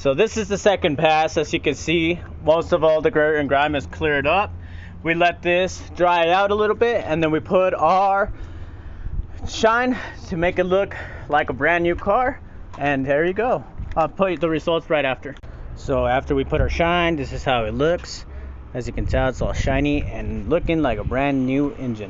So this is the second pass. As you can see, most of all the dirt and grime is cleared up. We let this dry out a little bit, and then we put our shine to make it look like a brand new car. And there you go. I'll put the results right after. So after we put our shine, this is how it looks. As you can tell, it's all shiny and looking like a brand new engine.